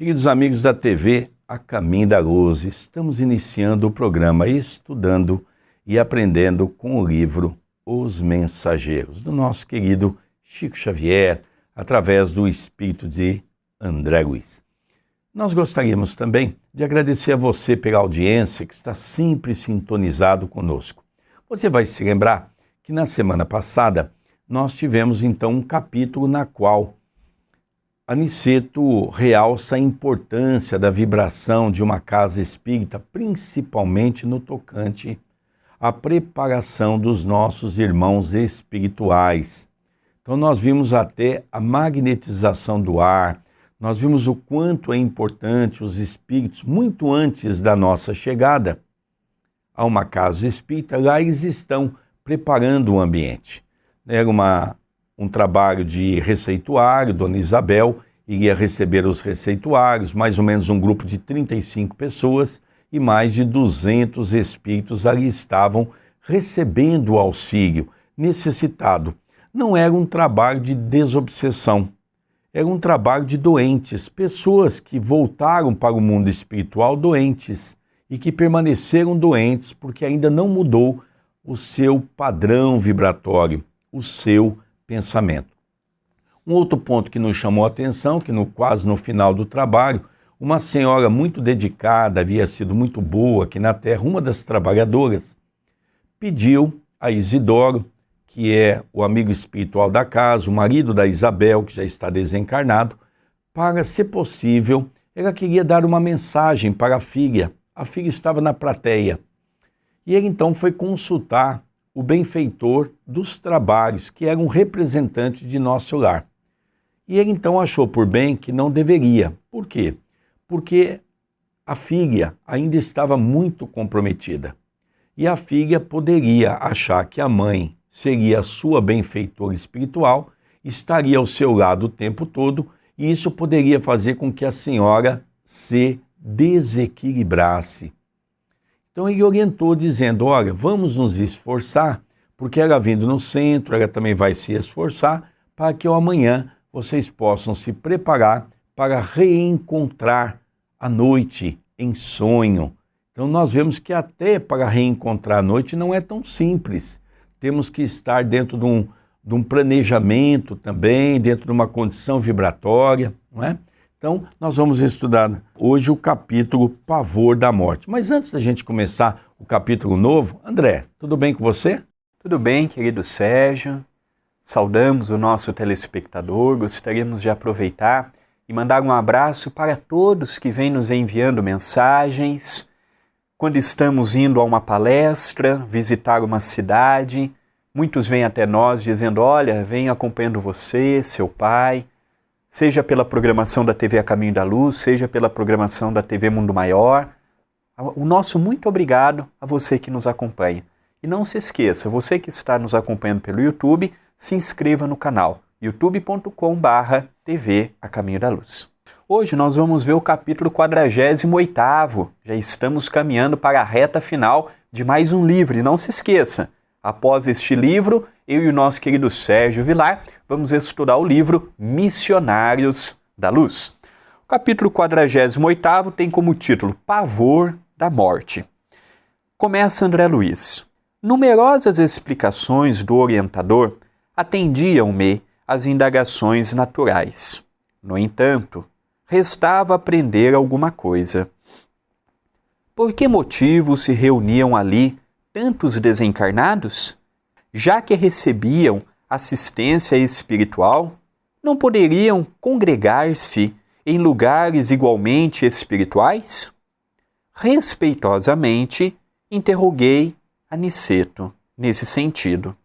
Queridos amigos da TV A Caminho da Luz, estamos iniciando o programa Estudando e Aprendendo com o livro Os Mensageiros, do nosso querido Chico Xavier, através do espírito de André Luiz. Nós gostaríamos também de agradecer a você pela audiência que está sempre sintonizado conosco. Você vai se lembrar que na semana passada nós tivemos então um capítulo na qual Aniceto realça a importância da vibração de uma casa espírita, principalmente no tocante à preparação dos nossos irmãos espirituais. Então nós vimos até a magnetização do ar, nós vimos o quanto é importante os espíritos, muito antes da nossa chegada a uma casa espírita, lá eles estão preparando o ambiente. Era um trabalho de receituário, Dona Isabel iria receber os receituários, mais ou menos um grupo de 35 pessoas e mais de 200 espíritos ali estavam recebendo o auxílio necessitado. Não era um trabalho de desobsessão, era um trabalho de doentes, pessoas que voltaram para o mundo espiritual doentes e que permaneceram doentes porque ainda não mudou o seu padrão vibratório, o seu pensamento. Um outro ponto que nos chamou a atenção, que quase no final do trabalho, uma senhora muito dedicada, havia sido muito boa aqui na Terra, uma das trabalhadoras, pediu a Isidoro, que é o amigo espiritual da casa, o marido da Isabel, que já está desencarnado, para, se possível, ela queria dar uma mensagem para a filha. A filha estava na plateia. E ele então foi consultar o benfeitor dos trabalhos, que era um representante de nosso lar. E ele então achou por bem que não deveria. Por quê? Porque a filha ainda estava muito comprometida. E a filha poderia achar que a mãe seria a sua benfeitora espiritual, estaria ao seu lado o tempo todo, e isso poderia fazer com que a senhora se desequilibrasse. Então ele orientou dizendo, olha, vamos nos esforçar, porque ela vindo no centro, ela também vai se esforçar, para que amanhã vocês possam se preparar para reencontrar a noite em sonho. Então nós vemos que até para reencontrar a noite não é tão simples. Temos que estar dentro de um planejamento também, dentro de uma condição vibratória, não é? Então, nós vamos estudar hoje o capítulo Pavor da Morte. Mas antes da gente começar o capítulo novo, André, tudo bem com você? Tudo bem, querido Sérgio. Saudamos o nosso telespectador. Gostaríamos de aproveitar e mandar um abraço para todos que vêm nos enviando mensagens. Quando estamos indo a uma palestra, visitar uma cidade, muitos vêm até nós dizendo, olha, venho acompanhando você, seu pai, seja pela programação da TV A Caminho da Luz, seja pela programação da TV Mundo Maior. O nosso muito obrigado a você que nos acompanha. E não se esqueça, você que está nos acompanhando pelo YouTube, se inscreva no canal youtube.com/TV A Caminho da Luz. Hoje nós vamos ver o capítulo 48º. Já estamos caminhando para a reta final de mais um livro. E não se esqueça, após este livro, eu e o nosso querido Sérgio Vilar vamos estudar o livro Missionários da Luz. O capítulo 48º tem como título Pavor da Morte. Começa André Luiz. Numerosas explicações do orientador atendiam-me às indagações naturais. No entanto, restava aprender alguma coisa. Por que motivo se reuniam ali tantos desencarnados? Já que recebiam assistência espiritual, não poderiam congregar-se em lugares igualmente espirituais? Respeitosamente, interroguei Aniceto nesse sentido.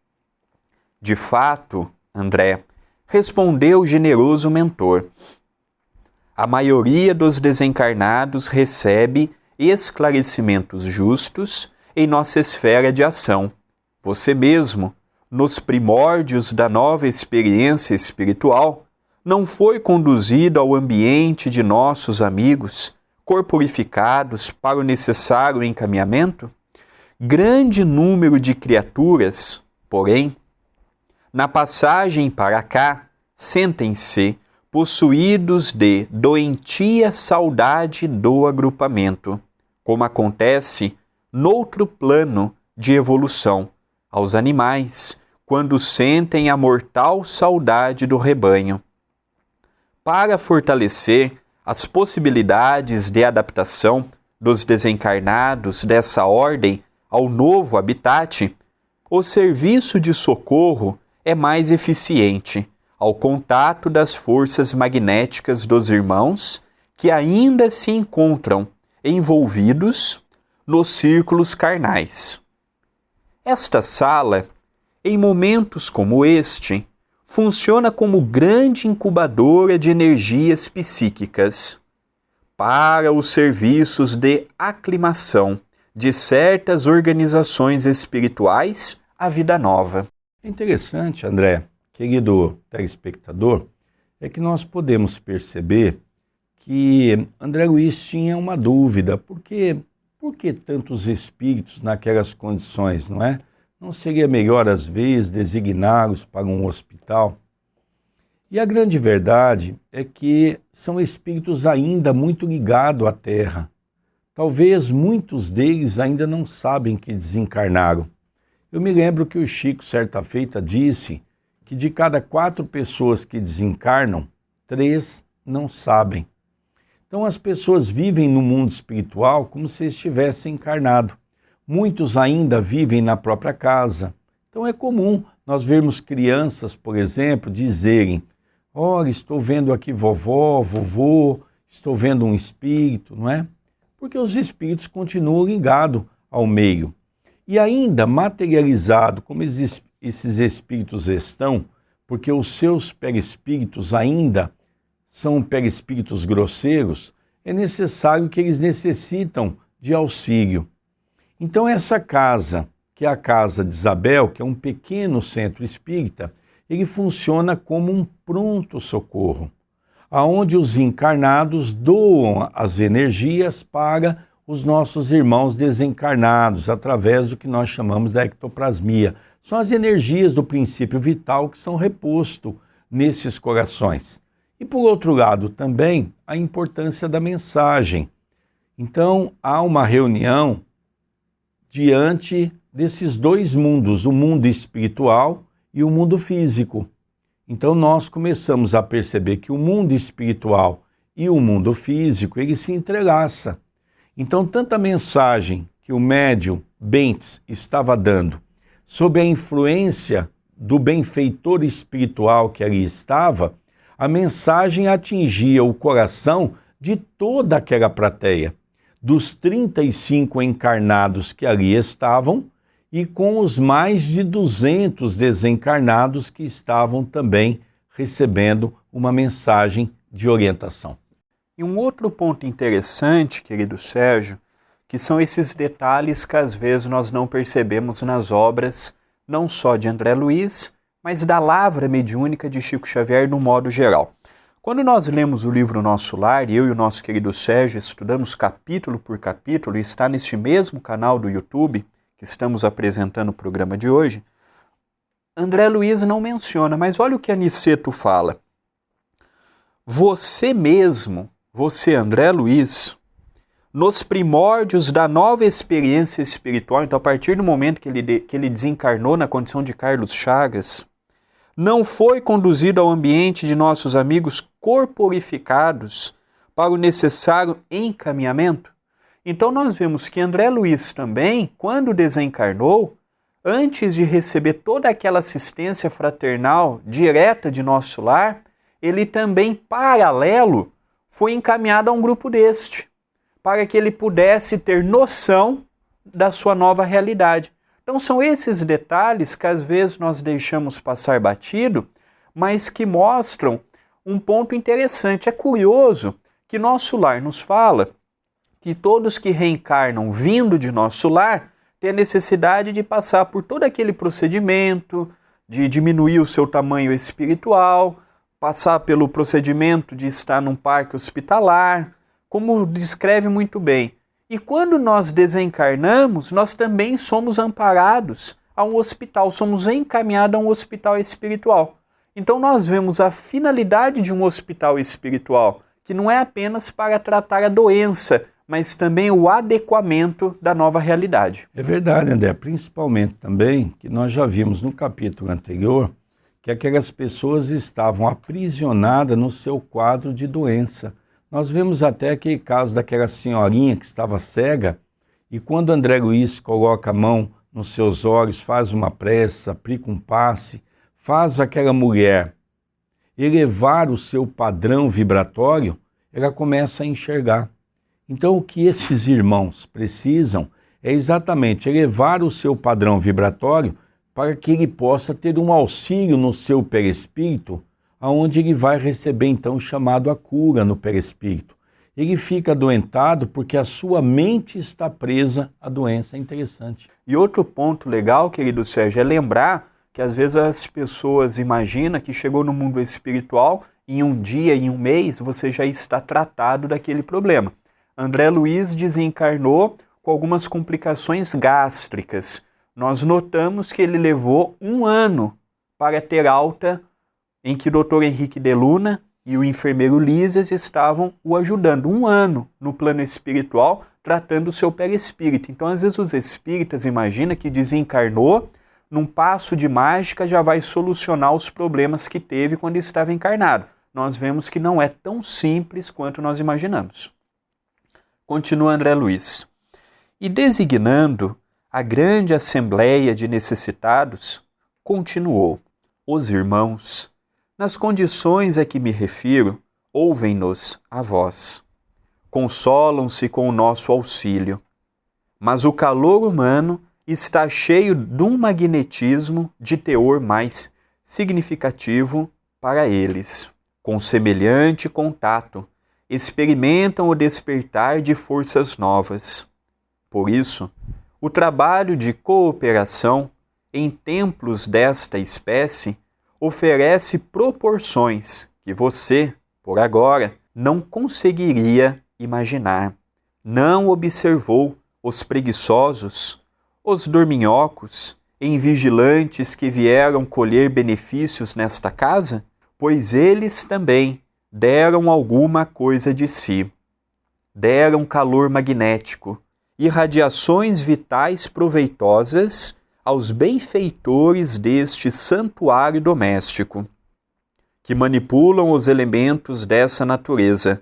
De fato, André, respondeu o generoso mentor, a maioria dos desencarnados recebe esclarecimentos justos em nossa esfera de ação. Você mesmo, nos primórdios da nova experiência espiritual, não foi conduzido ao ambiente de nossos amigos, corporificados para o necessário encaminhamento? Grande número de criaturas, porém, na passagem para cá, sentem-se possuídos de doentia saudade do agrupamento, como acontece noutro plano de evolução aos animais, quando sentem a mortal saudade do rebanho. Para fortalecer as possibilidades de adaptação dos desencarnados dessa ordem ao novo habitat, o serviço de socorro é mais eficiente ao contato das forças magnéticas dos irmãos que ainda se encontram envolvidos nos círculos carnais. Esta sala, em momentos como este, funciona como grande incubadora de energias psíquicas para os serviços de aclimação de certas organizações espirituais à vida nova. É interessante, André, querido telespectador, é que nós podemos perceber que André Luiz tinha uma dúvida, por que tantos espíritos naquelas condições, não é? Não seria melhor, às vezes, designá-los para um hospital? E a grande verdade é que são espíritos ainda muito ligados à Terra. Talvez muitos deles ainda não sabem que desencarnaram. Eu me lembro que o Chico, certa feita, disse que de cada 4 pessoas que desencarnam, 3 não sabem. Então as pessoas vivem no mundo espiritual como se estivessem encarnado. Muitos ainda vivem na própria casa. Então é comum nós vermos crianças, por exemplo, dizerem: olha, estou vendo aqui vovó, vovô, estou vendo um espírito, não é? Porque os espíritos continuam ligados ao meio. E ainda materializado como esses espíritos estão, porque os seus perispíritos ainda são perispíritos grosseiros, é necessário que eles necessitam de auxílio. Então essa casa, que é a casa de Isabel, que é um pequeno centro espírita, ele funciona como um pronto-socorro, aonde os encarnados doam as energias para os nossos irmãos desencarnados, através do que nós chamamos da ectoplasmia. São as energias do princípio vital que são repostos nesses corações. E por outro lado também a importância da mensagem. Então há uma reunião diante desses 2 mundos, o mundo espiritual e o mundo físico. Então nós começamos a perceber que o mundo espiritual e o mundo físico, ele se entrelaça. Então tanta mensagem que o médium Bentes estava dando sob a influência do benfeitor espiritual que ali estava, a mensagem atingia o coração de toda aquela plateia, dos 35 encarnados que ali estavam e com os mais de 200 desencarnados que estavam também recebendo uma mensagem de orientação. E um outro ponto interessante, querido Sérgio, que são esses detalhes que às vezes nós não percebemos nas obras, não só de André Luiz, mas da lavra mediúnica de Chico Xavier no modo geral. Quando nós lemos o livro Nosso Lar, eu e o nosso querido Sérgio estudamos capítulo por capítulo, e está neste mesmo canal do YouTube que estamos apresentando o programa de hoje, André Luiz não menciona, mas olha o que Aniceto fala. Você mesmo, você André Luiz, nos primórdios da nova experiência espiritual, então a partir do momento que ele desencarnou na condição de Carlos Chagas, não foi conduzido ao ambiente de nossos amigos corporificados para o necessário encaminhamento? Então nós vemos que André Luiz também, quando desencarnou, antes de receber toda aquela assistência fraternal direta de Nosso Lar, ele também, paralelo, foi encaminhado a um grupo deste, para que ele pudesse ter noção da sua nova realidade. Então são esses detalhes que às vezes nós deixamos passar batido, mas que mostram um ponto interessante. É curioso que Nosso Lar nos fala que todos que reencarnam vindo de Nosso Lar têm a necessidade de passar por todo aquele procedimento, de diminuir o seu tamanho espiritual, passar pelo procedimento de estar num parque hospitalar, como descreve muito bem. E quando nós desencarnamos, nós também somos amparados a um hospital, somos encaminhados a um hospital espiritual. Então nós vemos a finalidade de um hospital espiritual, que não é apenas para tratar a doença, mas também o adequamento da nova realidade. É verdade, André, principalmente também que nós já vimos no capítulo anterior que aquelas pessoas estavam aprisionadas no seu quadro de doença. Nós vemos até aquele caso daquela senhorinha que estava cega e quando André Luiz coloca a mão nos seus olhos, faz uma prece, aplica um passe, faz aquela mulher elevar o seu padrão vibratório, ela começa a enxergar. Então o que esses irmãos precisam é exatamente elevar o seu padrão vibratório para que ele possa ter um auxílio no seu perispírito, aonde ele vai receber então o chamado a cura no perispírito. Ele fica adoentado porque a sua mente está presa à doença. É interessante. E outro ponto legal, querido Sérgio, é lembrar que às vezes as pessoas imaginam que chegou no mundo espiritual, em um dia, em um mês, você já está tratado daquele problema. André Luiz desencarnou com algumas complicações gástricas. Nós notamos que ele levou 1 ano para ter alta, em que o Dr. Henrique de Luna e o enfermeiro Lísias estavam o ajudando. 1 ano no plano espiritual, tratando o seu perispírito. Então, às vezes, os espíritas imaginam que desencarnou, num passo de mágica já vai solucionar os problemas que teve quando estava encarnado. Nós vemos que não é tão simples quanto nós imaginamos. Continua André Luiz. E designando a grande assembleia de necessitados, continuou: os irmãos, nas condições a que me refiro, ouvem-nos a vós. Consolam-se com o nosso auxílio. Mas o calor humano está cheio de um magnetismo de teor mais significativo para eles. Com semelhante contato, experimentam o despertar de forças novas. Por isso, o trabalho de cooperação em templos desta espécie oferece proporções que você, por agora, não conseguiria imaginar. Não observou os preguiçosos, os dorminhocos, invigilantes que vieram colher benefícios nesta casa? Pois eles também deram alguma coisa de si. Deram calor magnético e radiações vitais proveitosas aos benfeitores deste santuário doméstico, que manipulam os elementos dessa natureza,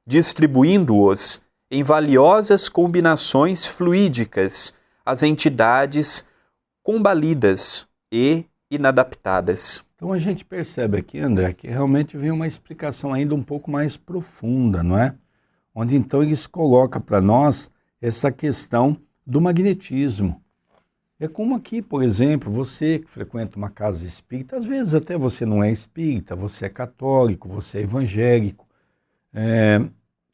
distribuindo-os em valiosas combinações fluídicas às entidades combalidas e inadaptadas. Então a gente percebe aqui, André, que realmente vem uma explicação ainda um pouco mais profunda, não é? Onde então eles colocam para nós essa questão do magnetismo. É como aqui, por exemplo, você que frequenta uma casa espírita, às vezes até você não é espírita, você é católico, você é evangélico.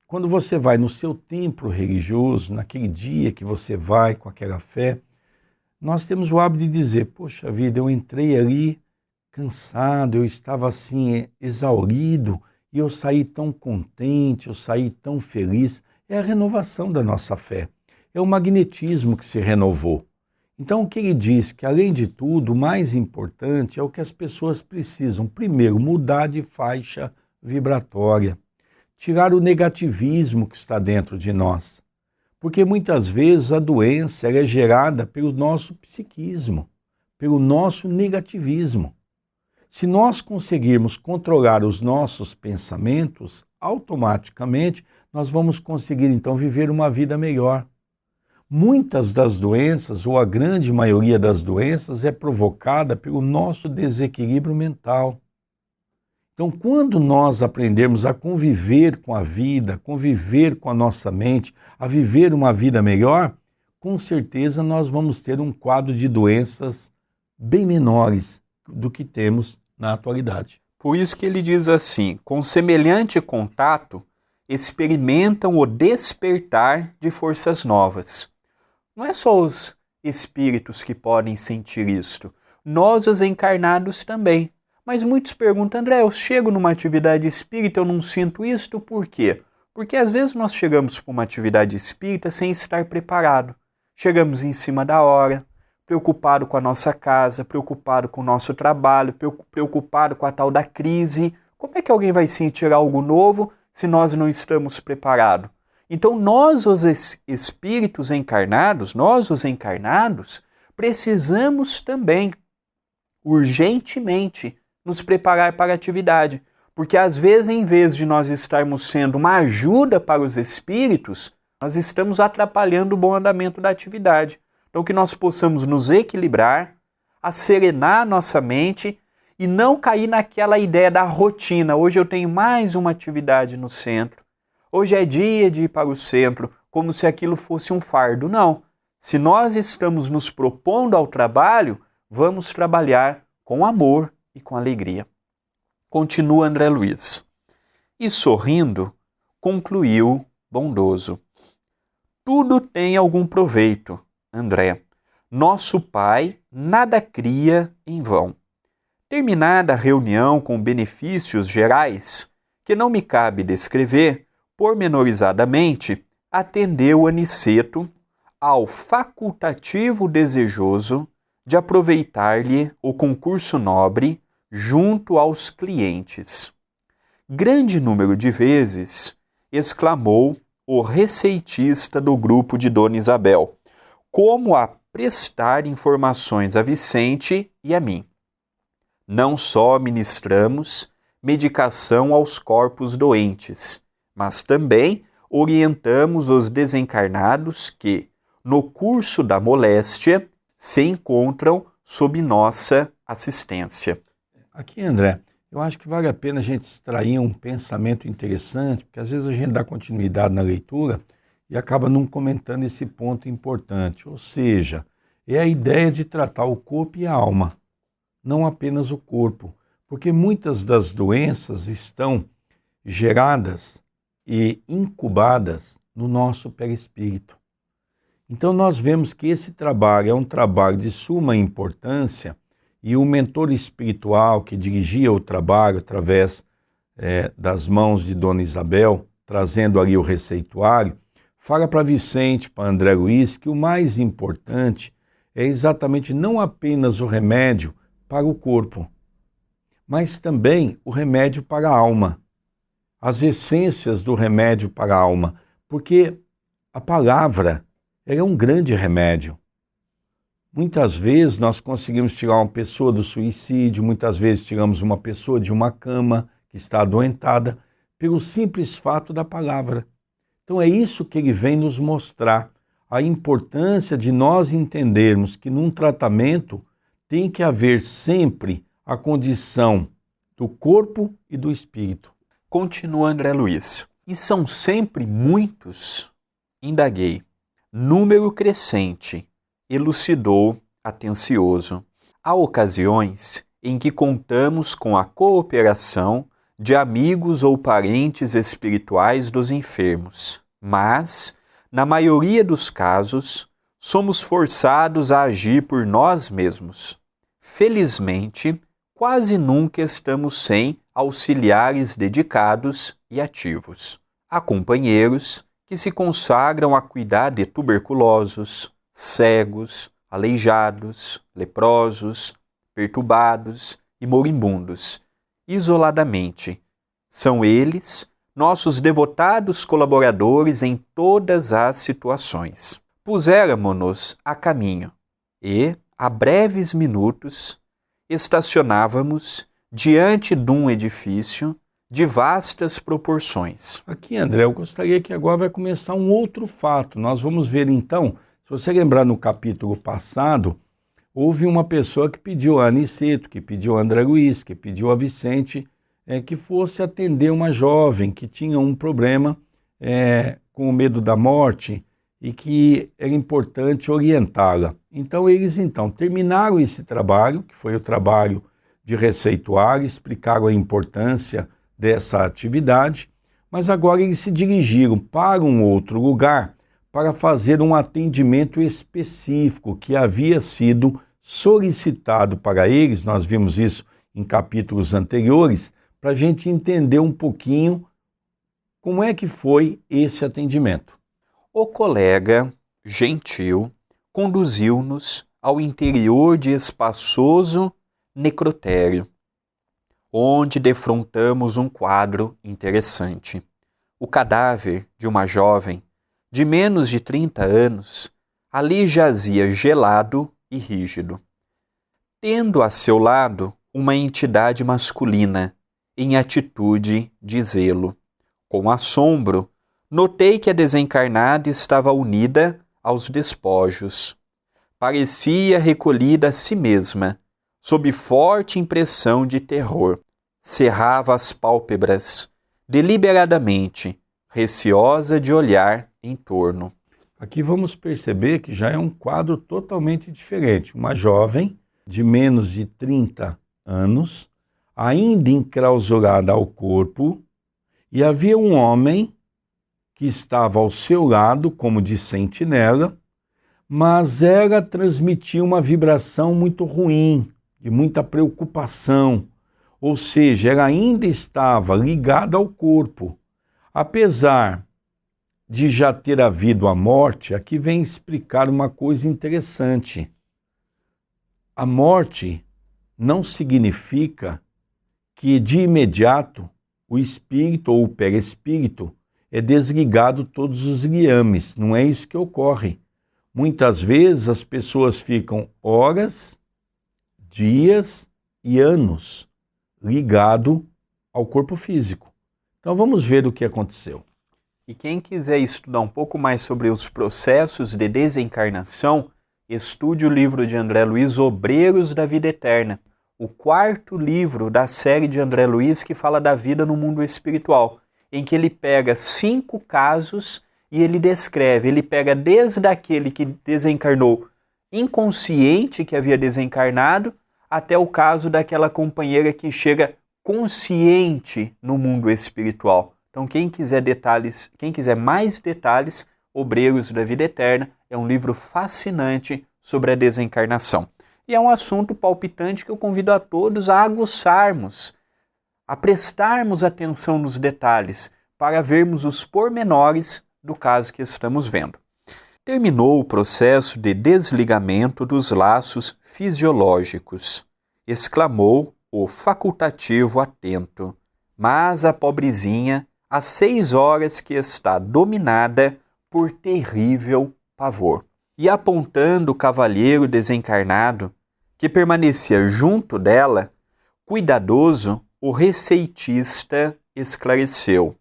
Quando você vai no seu templo religioso, naquele dia que você vai com aquela fé, nós temos o hábito de dizer: poxa vida, eu entrei ali cansado, eu estava assim exaurido e eu saí tão contente, eu saí tão feliz. É a renovação da nossa fé, é o magnetismo que se renovou. Então o que ele diz? Que além de tudo, o mais importante é o que as pessoas precisam, primeiro, mudar de faixa vibratória, tirar o negativismo que está dentro de nós. Porque muitas vezes a doença é gerada pelo nosso psiquismo, pelo nosso negativismo. Se nós conseguirmos controlar os nossos pensamentos, automaticamente nós vamos conseguir então viver uma vida melhor. Muitas das doenças, ou a grande maioria das doenças, é provocada pelo nosso desequilíbrio mental. Então, quando nós aprendermos a conviver com a vida, conviver com a nossa mente, a viver uma vida melhor, com certeza nós vamos ter um quadro de doenças bem menores do que temos na atualidade. Por isso que ele diz assim: com semelhante contato, experimentam o despertar de forças novas. Não é só os espíritos que podem sentir isto, nós os encarnados também. Mas muitos perguntam: André, eu chego numa atividade espírita, eu não sinto isto, por quê? Porque às vezes nós chegamos para uma atividade espírita sem estar preparado. Chegamos em cima da hora, preocupado com a nossa casa, preocupado com o nosso trabalho, preocupado com a tal da crise. Como é que alguém vai sentir algo novo se nós não estamos preparados? Então nós, os espíritos encarnados, precisamos também, urgentemente, nos preparar para a atividade. Porque às vezes, em vez de nós estarmos sendo uma ajuda para os espíritos, nós estamos atrapalhando o bom andamento da atividade. Então que nós possamos nos equilibrar, asserenar nossa mente e não cair naquela ideia da rotina. Hoje eu tenho mais uma atividade no centro. Hoje é dia de ir para o centro, como se aquilo fosse um fardo. Não. Se nós estamos nos propondo ao trabalho, vamos trabalhar com amor e com alegria. Continua André Luiz. E sorrindo, concluiu bondoso. Tudo tem algum proveito, André. Nosso Pai nada cria em vão. Terminada a reunião com benefícios gerais, que não me cabe descrever, pormenorizadamente, atendeu Aniceto ao facultativo desejoso de aproveitar-lhe o concurso nobre junto aos clientes. Grande número de vezes, exclamou o receitista do grupo de Dona Isabel, como a prestar informações a Vicente e a mim. Não só ministramos medicação aos corpos doentes, mas também orientamos os desencarnados que, no curso da moléstia, se encontram sob nossa assistência. Aqui, André, eu acho que vale a pena a gente extrair um pensamento interessante, porque às vezes a gente dá continuidade na leitura e acaba não comentando esse ponto importante. Ou seja, é a ideia de tratar o corpo e a alma, não apenas o corpo, porque muitas das doenças estão geradas e incubadas no nosso perispírito. Então nós vemos que esse trabalho é um trabalho de suma importância e o mentor espiritual que dirigia o trabalho através das mãos de Dona Isabel, trazendo ali o receituário, fala para Vicente, para André Luiz, que o mais importante é exatamente não apenas o remédio para o corpo, mas também o remédio para a alma, as essências do remédio para a alma, porque a palavra é um grande remédio. Muitas vezes nós conseguimos tirar uma pessoa do suicídio, muitas vezes tiramos uma pessoa de uma cama que está adoentada, pelo simples fato da palavra. Então é isso que ele vem nos mostrar, a importância de nós entendermos que num tratamento tem que haver sempre a condição do corpo e do espírito. Continua André Luiz. E são sempre muitos? Indaguei. Número crescente, elucidou atencioso. Há ocasiões em que contamos com a cooperação de amigos ou parentes espirituais dos enfermos, mas, na maioria dos casos, somos forçados a agir por nós mesmos. Felizmente, quase nunca estamos sem auxiliares dedicados e ativos. Há companheiros que se consagram a cuidar de tuberculosos, cegos, aleijados, leprosos, perturbados e moribundos, isoladamente. São eles nossos devotados colaboradores em todas as situações. Puséramo-nos a caminho e, a breves minutos, estacionávamos diante de um edifício de vastas proporções. Aqui, André, eu gostaria que agora vai começar um outro fato. Nós vamos ver então, se você lembrar no capítulo passado, houve uma pessoa que pediu a Aniceto, que pediu a André Luiz, que pediu a Vicente, que fosse atender uma jovem que tinha um problema com o medo da morte e que era importante orientá-la. Então eles terminaram esse trabalho, que foi o trabalho de receituário, explicaram a importância dessa atividade, mas agora eles se dirigiram para um outro lugar para fazer um atendimento específico que havia sido solicitado para eles, nós vimos isso em capítulos anteriores, para a gente entender um pouquinho como é que foi esse atendimento. O colega, gentil, conduziu-nos ao interior de espaçoso necrotério, onde defrontamos um quadro interessante. O cadáver de uma jovem de menos de 30 anos ali jazia gelado e rígido, tendo a seu lado uma entidade masculina em atitude de zelo. Com assombro, notei que a desencarnada estava unida aos despojos. Parecia recolhida a si mesma, sob forte impressão de terror. Cerrava as pálpebras, deliberadamente, receosa de olhar em torno. Aqui vamos perceber que já é um quadro totalmente diferente. Uma jovem de menos de 30 anos, ainda enclausurada ao corpo, e havia um homem que estava ao seu lado, como de sentinela, mas ela transmitia uma vibração muito ruim, de muita preocupação, ou seja, ela ainda estava ligada ao corpo. Apesar de já ter havido a morte, aqui vem explicar uma coisa interessante. A morte não significa que de imediato o espírito ou o perispírito é desligado todos os liames. Não é isso que ocorre. Muitas vezes as pessoas ficam horas, dias e anos ligado ao corpo físico. Então vamos ver o que aconteceu. E quem quiser estudar um pouco mais sobre os processos de desencarnação, estude o livro de André Luiz, Obreiros da Vida Eterna, o 4º livro da série de André Luiz que fala da vida no mundo espiritual, em que ele pega 5 casos e ele descreve, ele pega desde aquele que desencarnou inconsciente, que havia desencarnado, até o caso daquela companheira que chega consciente no mundo espiritual. Então, quem quiser mais detalhes, Obreiros da Vida Eterna é um livro fascinante sobre a desencarnação. E é um assunto palpitante que eu convido a todos a aguçarmos, a prestarmos atenção nos detalhes, para vermos os pormenores do caso que estamos vendo. Terminou o processo de desligamento dos laços fisiológicos, exclamou o facultativo atento, mas a pobrezinha, há 6 horas que está dominada por terrível pavor. E apontando o cavalheiro desencarnado, que permanecia junto dela, cuidadoso, o receitista esclareceu: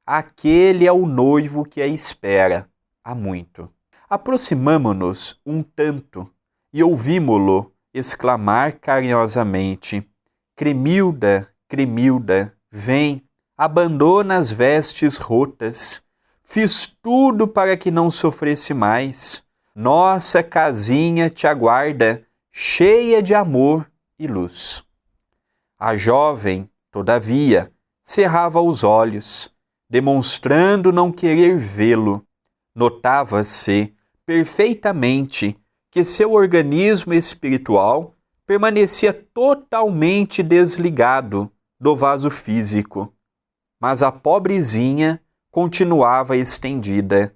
aquele é o noivo que a espera há muito. Aproximamo-nos um tanto e ouvimo-lo exclamar carinhosamente: Cremilda, Cremilda, vem, abandona as vestes rotas. Fiz tudo para que não sofresse mais. Nossa casinha te aguarda, cheia de amor e luz. A jovem, todavia, cerrava os olhos, demonstrando não querer vê-lo. Notava-se perfeitamente que seu organismo espiritual permanecia totalmente desligado do vaso físico, mas a pobrezinha continuava estendida,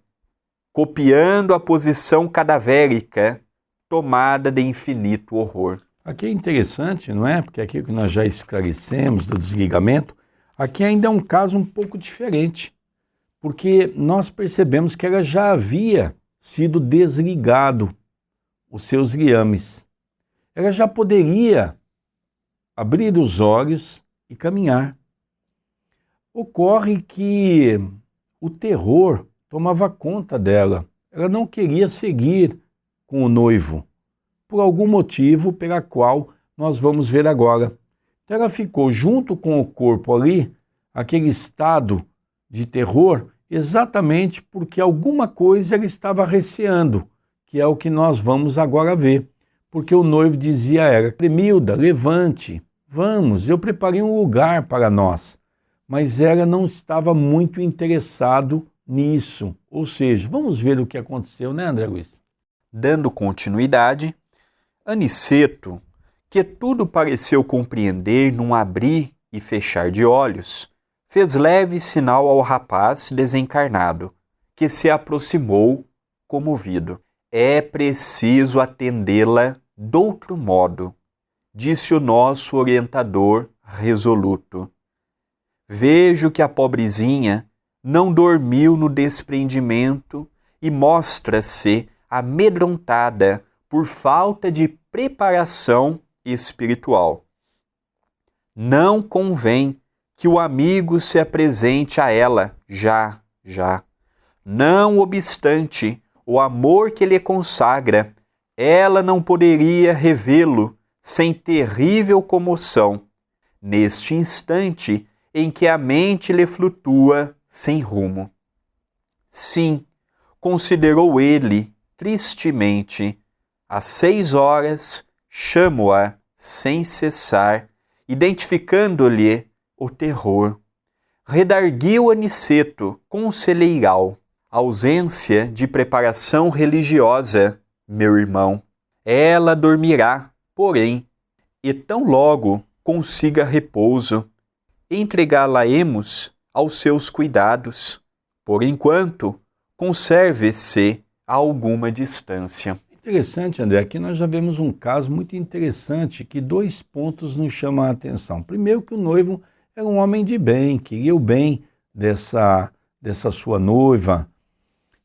copiando a posição cadavérica, tomada de infinito horror. Aqui é interessante, não é? Porque aqui que nós já esclarecemos do desligamento, aqui ainda é um caso um pouco diferente, porque nós percebemos que ela já havia sido desligado os seus liames. Ela já poderia abrir os olhos e caminhar. Ocorre que o terror tomava conta dela. Ela não queria seguir com o noivo, por algum motivo pela qual nós vamos ver agora. Então ela ficou junto com o corpo ali, aquele estado de terror, exatamente porque alguma coisa ela estava receando, que é o que nós vamos agora ver. Porque o noivo dizia a ela: Cremilda, levante, vamos, eu preparei um lugar para nós. Mas ela não estava muito interessado nisso. Ou seja, vamos ver o que aconteceu, né, André Luiz? Dando continuidade, Aniceto, que tudo pareceu compreender num abrir e fechar de olhos, fez leve sinal ao rapaz desencarnado, que se aproximou comovido. É preciso atendê-la de outro modo, disse o nosso orientador resoluto. Vejo que a pobrezinha não dormiu no desprendimento e mostra-se amedrontada por falta de preparação espiritual. Não convém que o amigo se apresente a ela já. Não obstante o amor que lhe consagra, ela não poderia revê-lo sem terrível comoção, neste instante em que a mente lhe flutua sem rumo. Sim, considerou ele tristemente, às 6 horas chamo-a sem cessar, identificando-lhe o terror. Redarguiu Aniceto, conselheiral, ausência de preparação religiosa, meu irmão. Ela dormirá, porém, e tão logo consiga repouso, entregá-la-emos aos seus cuidados. Por enquanto, conserve-se a alguma distância. Interessante, André, aqui nós já vemos um caso muito interessante que 2 pontos nos chamam a atenção. Primeiro, que o noivo era um homem de bem, queria o bem dessa sua noiva.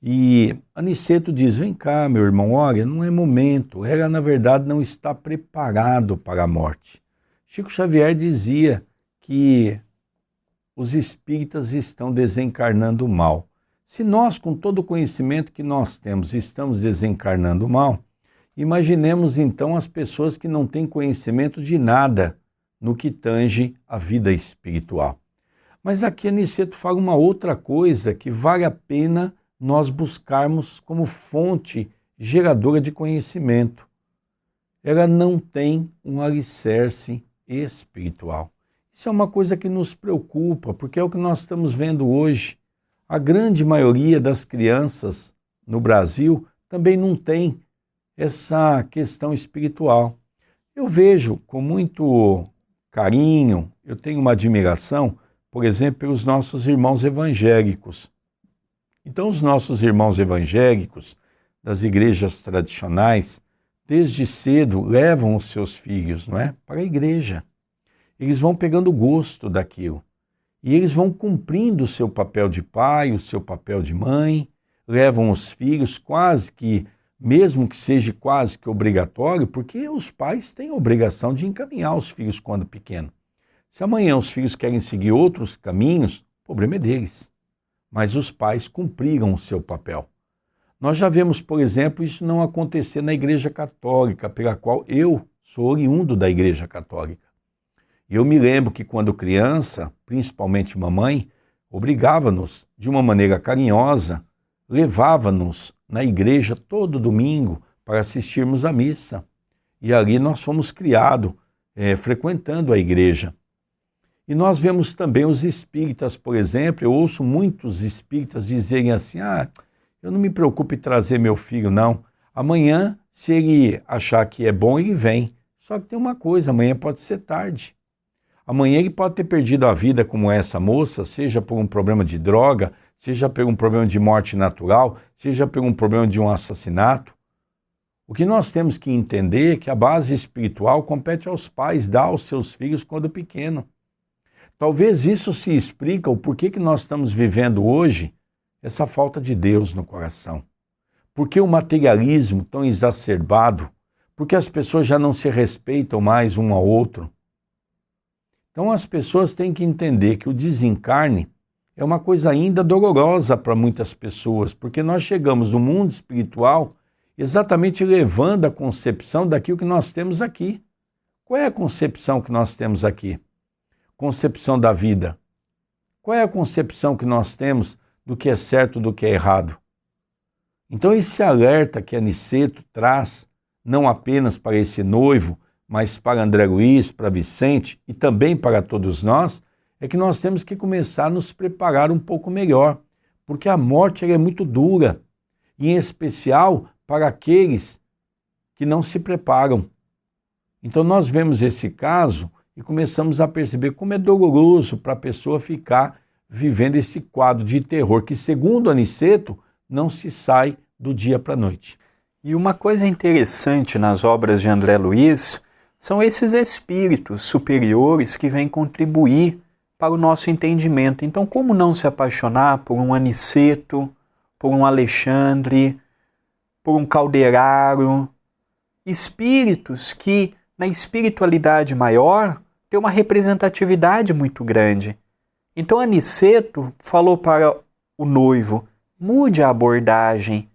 E Aniceto diz, vem cá, meu irmão, olha, não é momento. Ela, na verdade, não está preparado para a morte. Chico Xavier dizia que os espíritas estão desencarnando mal. Se nós, com todo o conhecimento que nós temos, estamos desencarnando mal, imaginemos então as pessoas que não têm conhecimento de nada no que tange a vida espiritual. Mas aqui Aniceto fala uma outra coisa que vale a pena nós buscarmos como fonte geradora de conhecimento. Ela não tem um alicerce espiritual. Isso é uma coisa que nos preocupa, porque é o que nós estamos vendo hoje. A grande maioria das crianças no Brasil também não tem essa questão espiritual. Eu vejo com muito carinho, eu tenho uma admiração, por exemplo, pelos nossos irmãos evangélicos. Então, os nossos irmãos evangélicos das igrejas tradicionais, desde cedo, levam os seus filhos, para a igreja. Eles vão pegando gosto daquilo. E eles vão cumprindo o seu papel de pai, o seu papel de mãe, levam os filhos quase que, mesmo que seja quase que obrigatório, porque os pais têm a obrigação de encaminhar os filhos quando pequeno. Se amanhã os filhos querem seguir outros caminhos, o problema é deles. Mas os pais cumpriram o seu papel. Nós já vemos, por exemplo, isso não acontecer na Igreja Católica, pela qual eu sou oriundo da Igreja Católica. E eu me lembro que quando criança, principalmente mamãe, obrigava-nos, de uma maneira carinhosa, levava-nos na igreja todo domingo para assistirmos à missa. E ali nós fomos criados, frequentando a igreja. E nós vemos também os espíritas, por exemplo, eu ouço muitos espíritas dizerem assim, eu não me preocupo em trazer meu filho, não. Amanhã, se ele achar que é bom, ele vem. Só que tem uma coisa, amanhã pode ser tarde. Amanhã ele pode ter perdido a vida como essa moça, seja por um problema de droga, seja por um problema de morte natural, seja por um problema de um assassinato. O que nós temos que entender é que a base espiritual compete aos pais dar aos seus filhos quando pequeno. Talvez isso se explica o porquê que nós estamos vivendo hoje essa falta de Deus no coração. Por que o materialismo tão exacerbado? Por que as pessoas já não se respeitam mais um ao outro? Então as pessoas têm que entender que o desencarne é uma coisa ainda dolorosa para muitas pessoas, porque nós chegamos no mundo espiritual exatamente levando a concepção daquilo que nós temos aqui. Qual é a concepção que nós temos aqui? Concepção da vida. Qual é a concepção que nós temos do que é certo e do que é errado? Então esse alerta que Aniceto traz, não apenas para esse noivo, mas para André Luiz, para Vicente e também para todos nós, é que nós temos que começar a nos preparar um pouco melhor, porque a morte é muito dura, e em especial para aqueles que não se preparam. Então nós vemos esse caso e começamos a perceber como é doloroso para a pessoa ficar vivendo esse quadro de terror que, segundo Aniceto, não se sai do dia para a noite. E uma coisa interessante nas obras de André Luiz são esses espíritos superiores que vêm contribuir para o nosso entendimento. Então, como não se apaixonar por um Aniceto, por um Alexandre, por um Calderaro? Espíritos que, na espiritualidade maior, têm uma representatividade muito grande. Então, Aniceto falou para o noivo, mude a abordagem.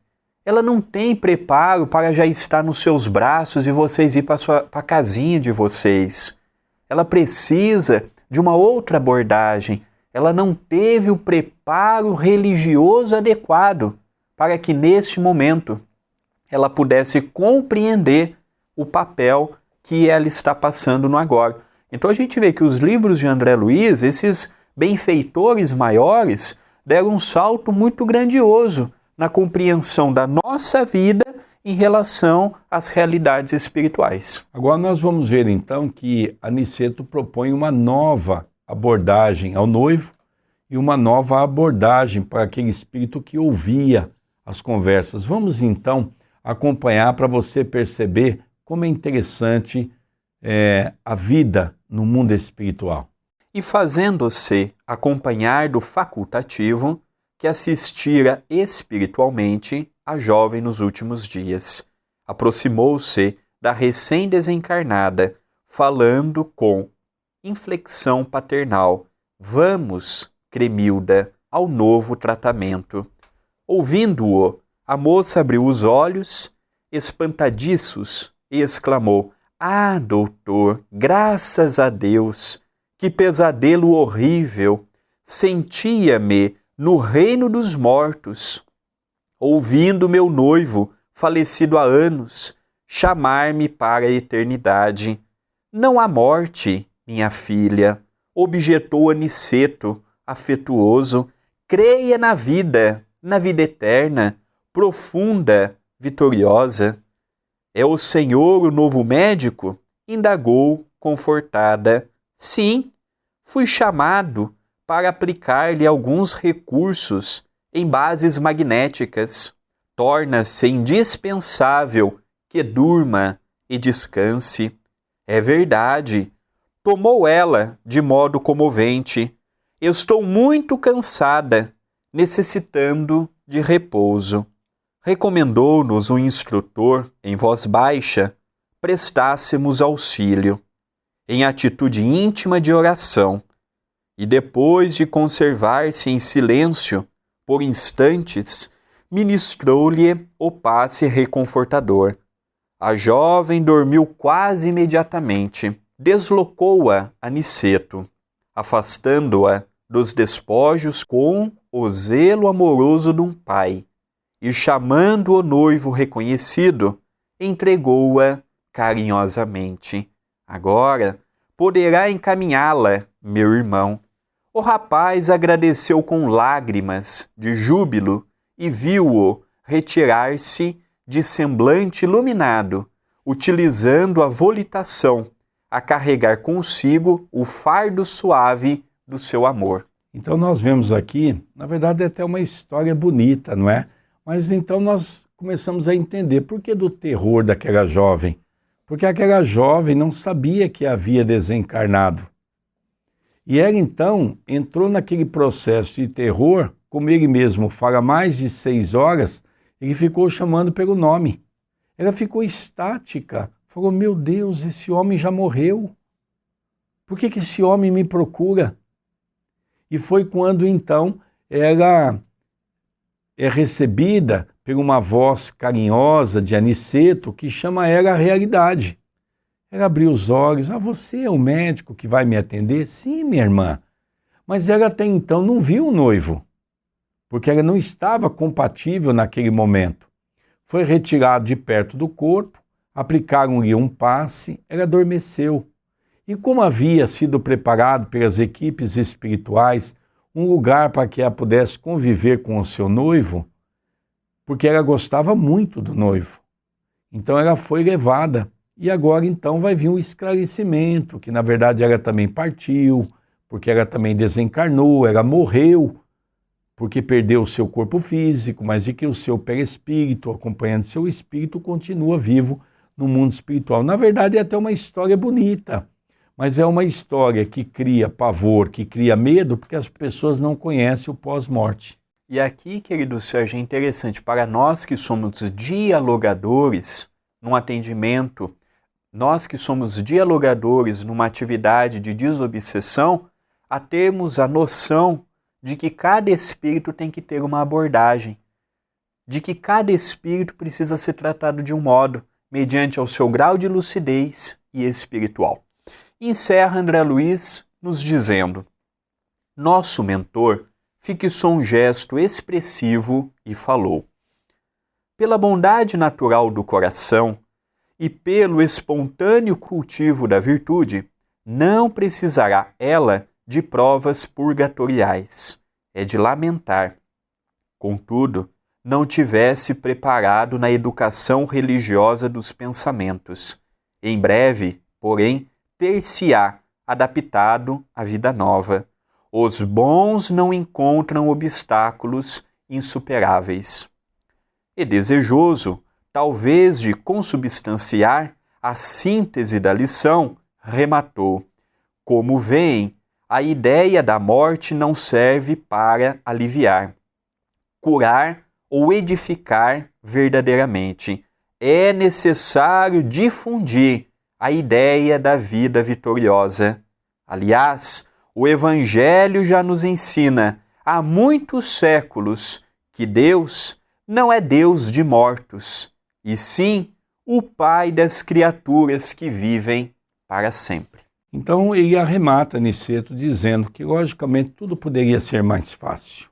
Ela não tem preparo para já estar nos seus braços e vocês ir para a casinha de vocês. Ela precisa de uma outra abordagem. Ela não teve o preparo religioso adequado para que, neste momento, ela pudesse compreender o papel que ela está passando no agora. Então a gente vê que os livros de André Luiz, esses benfeitores maiores, deram um salto muito grandioso na compreensão da nossa vida em relação às realidades espirituais. Agora nós vamos ver então que Aniceto propõe uma nova abordagem ao noivo e uma nova abordagem para aquele espírito que ouvia as conversas. Vamos então acompanhar para você perceber como é interessante a vida no mundo espiritual. E fazendo-se acompanhar do facultativo, que assistira espiritualmente a jovem nos últimos dias. Aproximou-se da recém-desencarnada, falando com inflexão paternal: vamos, Cremilda, ao novo tratamento. Ouvindo-o, a moça abriu os olhos, espantadiços, e exclamou: ah, doutor, graças a Deus! Que pesadelo horrível! Sentia-me no reino dos mortos, ouvindo meu noivo, falecido há anos, chamar-me para a eternidade. Não há morte, minha filha, objetou Aniceto, afetuoso. Creia na vida eterna, profunda, vitoriosa. É o Senhor o novo médico? Indagou, confortada. Sim, fui chamado para aplicar-lhe alguns recursos em bases magnéticas. Torna-se indispensável que durma e descanse. É verdade, tomou ela de modo comovente. Estou muito cansada, necessitando de repouso. Recomendou-nos o instrutor, em voz baixa, prestássemos auxílio, em atitude íntima de oração, e depois de conservar-se em silêncio por instantes, ministrou-lhe o passe reconfortador. A jovem dormiu quase imediatamente. Deslocou-a Aniceto, afastando-a dos despojos com o zelo amoroso de um pai, e chamando o noivo reconhecido, entregou-a carinhosamente. Agora poderá encaminhá-la, meu irmão. O rapaz agradeceu com lágrimas de júbilo e viu-o retirar-se de semblante iluminado, utilizando a volitação a carregar consigo o fardo suave do seu amor. Então nós vemos aqui, na verdade é até uma história bonita, não é? Mas então nós começamos a entender por que do terror daquela jovem. Porque aquela jovem não sabia que havia desencarnado. E ela então entrou naquele processo de terror, como ele mesmo fala, mais de 6 horas, ele ficou chamando pelo nome. Ela ficou estática, falou: meu Deus, esse homem já morreu. Por que esse homem me procura? E foi quando então ela é recebida por uma voz carinhosa de Aniceto que chama ela à realidade. Ela abriu os olhos: ah, você é o médico que vai me atender? Sim, minha irmã. Mas ela até então não viu o noivo, porque ela não estava compatível naquele momento. Foi retirado de perto do corpo, aplicaram-lhe um passe, ela adormeceu. E como havia sido preparado pelas equipes espirituais um lugar para que ela pudesse conviver com o seu noivo, porque ela gostava muito do noivo. Então ela foi levada. E agora então vai vir um esclarecimento, que na verdade ela também partiu, porque ela também desencarnou, ela morreu. porque perdeu o seu corpo físico, mas de que o seu perispírito, acompanhando seu espírito, continua vivo no mundo espiritual. Na verdade, é até uma história bonita, mas é uma história que cria pavor, que cria medo, porque as pessoas não conhecem o pós-morte. E aqui, querido Sérgio, é interessante para nós que somos dialogadores num atendimento, nós que somos dialogadores numa atividade de desobsessão, a termos a noção de que cada espírito tem que ter uma abordagem, de que cada espírito precisa ser tratado de um modo, mediante ao seu grau de lucidez e espiritual. Encerra André Luiz nos dizendo: nosso mentor fixou um gesto expressivo e falou: pela bondade natural do coração e pelo espontâneo cultivo da virtude, não precisará ela de provas purgatoriais. É de lamentar, contudo, não tivesse preparado na educação religiosa dos pensamentos. Em breve, porém, ter-se-á adaptado à vida nova. Os bons não encontram obstáculos insuperáveis. E desejoso, talvez, de consubstanciar a síntese da lição, rematou: como veem, a ideia da morte não serve para aliviar, curar ou edificar verdadeiramente. É necessário difundir a ideia da vida vitoriosa. Aliás, o Evangelho já nos ensina há muitos séculos que Deus não é Deus de mortos, e sim o Pai das criaturas que vivem para sempre. Então ele arremata Niceto dizendo que, logicamente, tudo poderia ser mais fácil.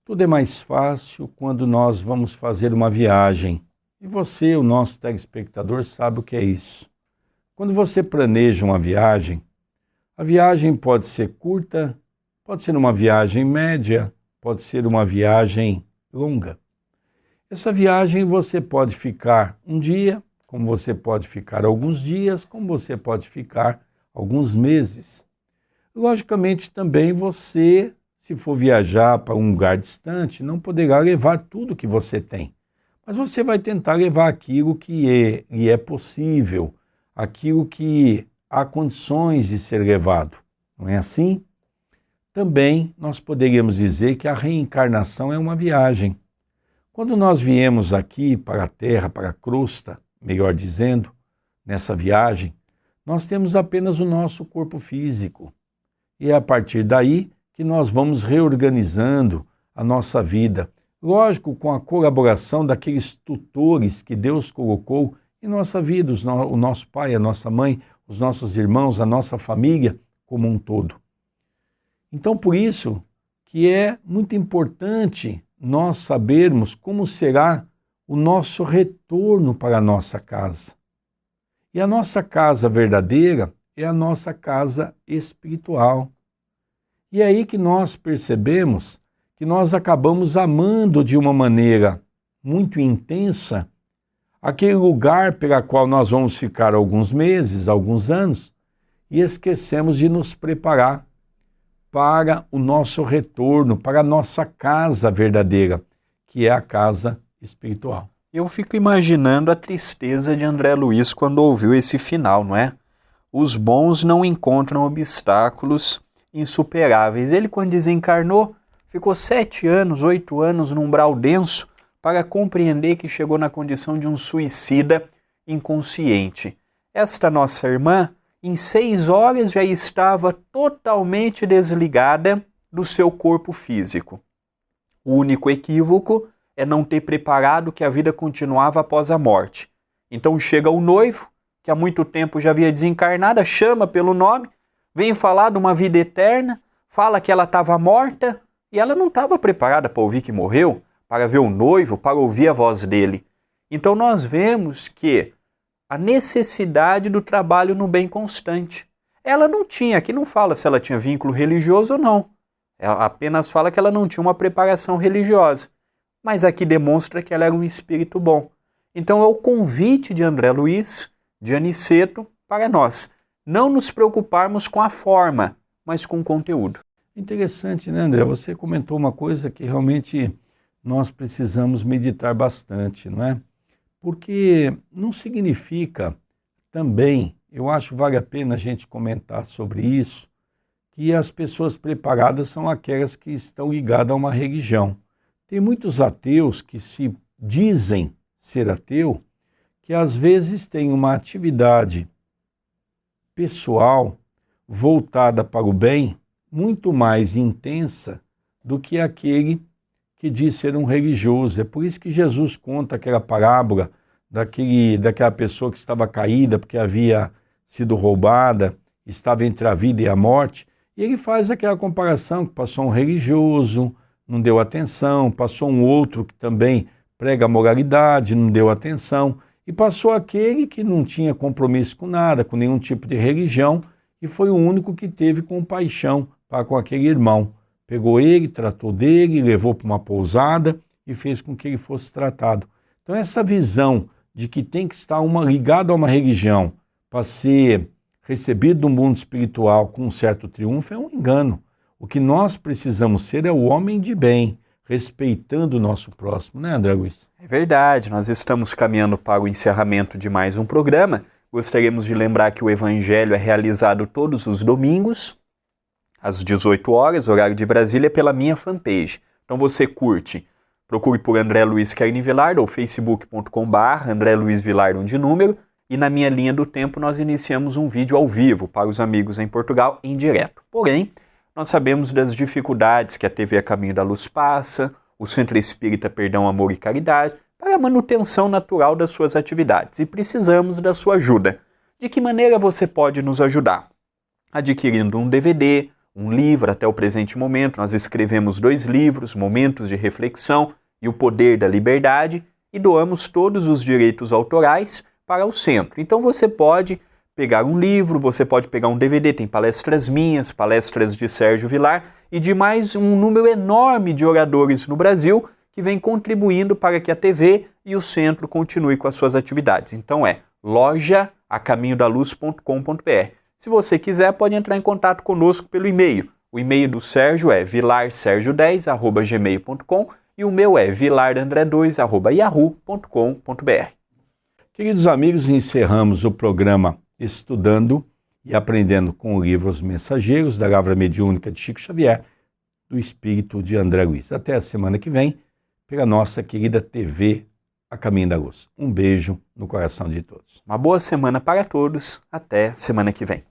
Tudo é mais fácil quando nós vamos fazer uma viagem. E você, o nosso telespectador, sabe o que é isso. Quando você planeja uma viagem, a viagem pode ser curta, pode ser uma viagem média, pode ser uma viagem longa. Essa viagem você pode ficar um dia, como você pode ficar alguns dias, como você pode ficar alguns meses. Logicamente também você, se for viajar para um lugar distante, não poderá levar tudo que você tem. Mas você vai tentar levar aquilo que lhe é possível, aquilo que há condições de ser levado. Não é assim? Também nós poderíamos dizer que a reencarnação é uma viagem. Quando nós viemos aqui para a Terra, para a crosta, melhor dizendo, nessa viagem, nós temos apenas o nosso corpo físico. E é a partir daí que nós vamos reorganizando a nossa vida. Lógico, com a colaboração daqueles tutores que Deus colocou em nossa vida, o nosso pai, a nossa mãe, os nossos irmãos, a nossa família como um todo. Então, por isso que é muito importante nós sabermos como será o nosso retorno para a nossa casa. E a nossa casa verdadeira é a nossa casa espiritual. E é aí que nós percebemos que nós acabamos amando de uma maneira muito intensa aquele lugar pela qual nós vamos ficar alguns meses, alguns anos, e esquecemos de nos preparar para o nosso retorno, para a nossa casa verdadeira, que é a casa espiritual. Eu fico imaginando a tristeza de André Luiz quando ouviu esse final, não é? Os bons não encontram obstáculos insuperáveis. Ele, quando desencarnou, ficou 7 anos, 8 anos num umbral denso para compreender que chegou na condição de um suicida inconsciente. Esta nossa irmã, em 6 horas, já estava totalmente desligada do seu corpo físico. O único equívoco é não ter preparado que a vida continuava após a morte. Então chega o noivo, que há muito tempo já havia desencarnado, chama pelo nome, vem falar de uma vida eterna, fala que ela estava morta e ela não estava preparada para ouvir que morreu, para ver o noivo, para ouvir a voz dele. Então nós vemos que a necessidade do trabalho no bem constante. Ela não tinha, aqui não fala se ela tinha vínculo religioso ou não. Ela apenas fala que ela não tinha uma preparação religiosa. Mas aqui demonstra que ela era um espírito bom. Então é o convite de André Luiz, de Aniceto, para nós não nos preocuparmos com a forma, mas com o conteúdo. Interessante, né, André? Você comentou uma coisa que realmente nós precisamos meditar bastante, não é? Porque não significa também, eu acho que vale a pena a gente comentar sobre isso, que as pessoas preparadas são aquelas que estão ligadas a uma religião. Tem muitos ateus que se dizem ser ateu, que às vezes têm uma atividade pessoal voltada para o bem muito mais intensa do que aquele que diz ser um religioso. É por isso que Jesus conta aquela parábola daquela pessoa que estava caída porque havia sido roubada, estava entre a vida e a morte, e ele faz aquela comparação que passou um religioso, não deu atenção, passou um outro que também prega a moralidade, não deu atenção, e passou aquele que não tinha compromisso com nada, com nenhum tipo de religião, e foi o único que teve compaixão para com aquele irmão. Pegou ele, tratou dele, levou para uma pousada e fez com que ele fosse tratado. Então essa visão de que tem que estar ligado a uma religião para ser recebido no mundo espiritual com um certo triunfo é um engano. O que nós precisamos ser é o homem de bem, respeitando o nosso próximo, né, André Luiz? É verdade, nós estamos caminhando para o encerramento de mais um programa. Gostaríamos de lembrar que o Evangelho é realizado todos os domingos, às 18 horas, horário de Brasília, pela minha fanpage. Então você curte, procure por André Luiz Querini Vilar ou facebook.com/, André Luiz Vilar, de número, e na minha linha do tempo nós iniciamos um vídeo ao vivo para os amigos em Portugal, em direto. Porém, nós sabemos das dificuldades que a TV A Caminho da Luz passa, o Centro Espírita Perdão, Amor e Caridade, para a manutenção natural das suas atividades, e precisamos da sua ajuda. De que maneira você pode nos ajudar? Adquirindo um DVD, um livro. Até o presente momento nós escrevemos 2 livros, Momentos de Reflexão e O Poder da Liberdade, e doamos todos os direitos autorais para o centro. Então você pode pegar um livro, você pode pegar um DVD, tem palestras minhas, palestras de Sérgio Vilar e de mais um número enorme de oradores no Brasil que vem contribuindo para que a TV e o centro continuem com as suas atividades. Então é loja@caminhodaluz.com.br. Se você quiser, pode entrar em contato conosco pelo e-mail. O e-mail do Sérgio é vilarsergio10@gmail.com e o meu é vilarandré2@yahoo.com.br. Queridos amigos, encerramos o programa Estudando e Aprendendo com o livro Os Mensageiros, da Lavra Mediúnica de Chico Xavier, do Espírito de André Luiz. Até a semana que vem, pela nossa querida TV A Caminho da Luz. Um beijo no coração de todos. Uma boa semana para todos. Até semana que vem.